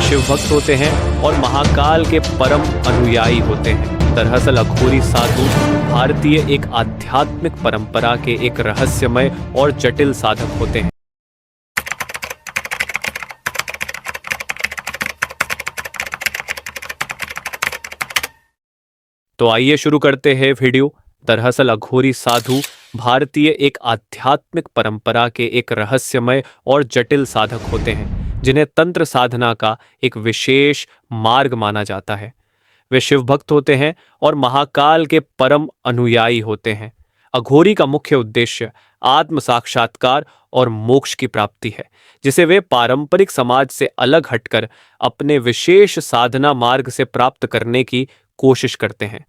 शिव भक्त होते हैं और महाकाल के परम अनुयायी होते हैं। दरअसल अघोरी साधु भारतीय एक आध्यात्मिक परंपरा के एक रहस्यमय और जटिल साधक होते हैं। तो आइए शुरू करते हैं वीडियो। दरअसल अघोरी साधु भारतीय एक आध्यात्मिक परंपरा के एक रहस्यमय और जटिल साधक होते हैं, जिन्हें तंत्र साधना का एक विशेष मार्ग माना जाता है। वे शिव भक्त होते हैं और महाकाल के परम अनुयायी होते हैं। अघोरी का मुख्य उद्देश्य आत्म साक्षात्कार और मोक्ष की प्राप्ति है, जिसे वे पारंपरिक समाज से अलग हटकर अपने विशेष साधना मार्ग से प्राप्त करने की कोशिश करते हैं।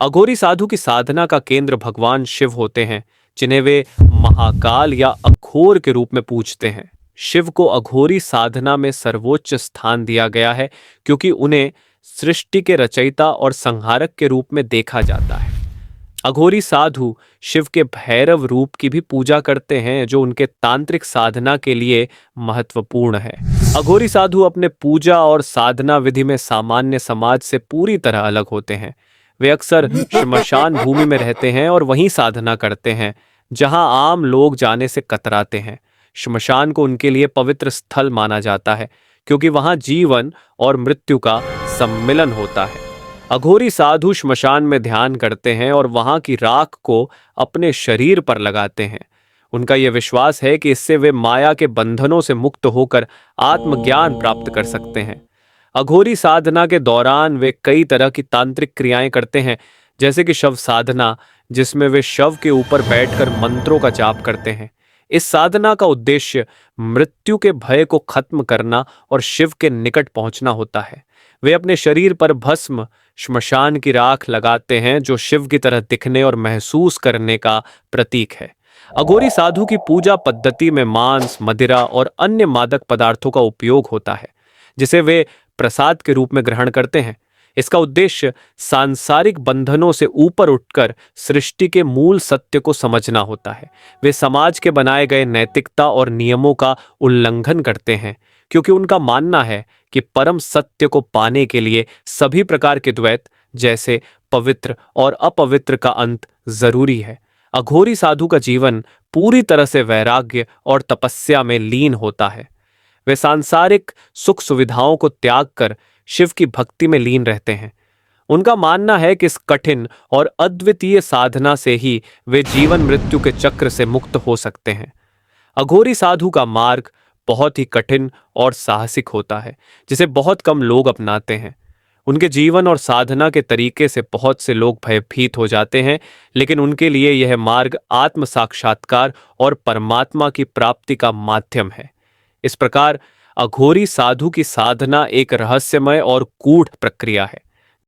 अघोरी साधु की साधना का केंद्र भगवान शिव होते हैं, जिन्हें वे महाकाल या अघोर के रूप में पूजते हैं। शिव को अघोरी साधना में सर्वोच्च स्थान दिया गया है, क्योंकि उन्हें सृष्टि के रचयिता और संहारक के रूप में देखा जाता है। अघोरी साधु शिव के भैरव रूप की भी पूजा करते हैं, जो उनके तांत्रिक साधना के लिए महत्वपूर्ण है। अघोरी साधु अपने पूजा और साधना विधि में सामान्य समाज से पूरी तरह अलग होते हैं। वे अक्सर श्मशान भूमि में रहते हैं और वहीं साधना करते हैं, जहां आम लोग जाने से कतराते हैं। श्मशान को उनके लिए पवित्र स्थल माना जाता है, क्योंकि वहां जीवन और मृत्यु का सम्मिलन होता है। अघोरी साधु श्मशान में ध्यान करते हैं और वहां की राख को अपने शरीर पर लगाते हैं। उनका यह विश्वास है कि इससे वे माया के बंधनों से मुक्त होकर आत्मज्ञान प्राप्त कर सकते हैं। अघोरी साधना के दौरान वे कई तरह की तांत्रिक क्रियाएं करते हैं, जैसे कि शव साधना, जिसमें वे शव के ऊपर बैठकर मंत्रों का जाप करते हैं। इस साधना का उद्देश्य मृत्यु के भय को खत्म करना और शिव के निकट पहुंचना होता है। वे अपने शरीर पर भस्म, श्मशान की राख लगाते हैं, जो शिव की तरह दिखने और महसूस करने का प्रतीक है। अघोरी साधु की पूजा पद्धति में मांस, मदिरा और अन्य मादक पदार्थों का उपयोग होता है, जिसे वे प्रसाद के रूप में ग्रहण करते हैं। इसका उद्देश्य सांसारिक बंधनों से ऊपर उठकर सृष्टि के मूल सत्य को समझना होता है। वे समाज के बनाए गए नैतिकता और नियमों का उल्लंघन करते हैं, क्योंकि उनका मानना है कि परम सत्य को पाने के लिए सभी प्रकार के द्वैत, जैसे पवित्र और अपवित्र, का अंत जरूरी है। अघोरी साधु का जीवन पूरी तरह से वैराग्य और तपस्या में लीन होता है। वे सांसारिक सुख सुविधाओं को त्याग कर शिव की भक्ति में लीन रहते हैं। उनका मानना है कि इस कठिन और अद्वितीय साधना से ही वे जीवन मृत्यु के चक्र से मुक्त हो सकते हैं। अघोरी साधु का मार्ग बहुत ही कठिन और साहसिक होता है, जिसे बहुत कम लोग अपनाते हैं। उनके जीवन और साधना के तरीके से बहुत से लोग भयभीत हो जाते हैं, लेकिन उनके लिए यह मार्ग आत्म साक्षात्कार और परमात्मा की प्राप्ति का माध्यम है। इस प्रकार अघोरी साधु की साधना एक रहस्यमय और गूढ़ प्रक्रिया है,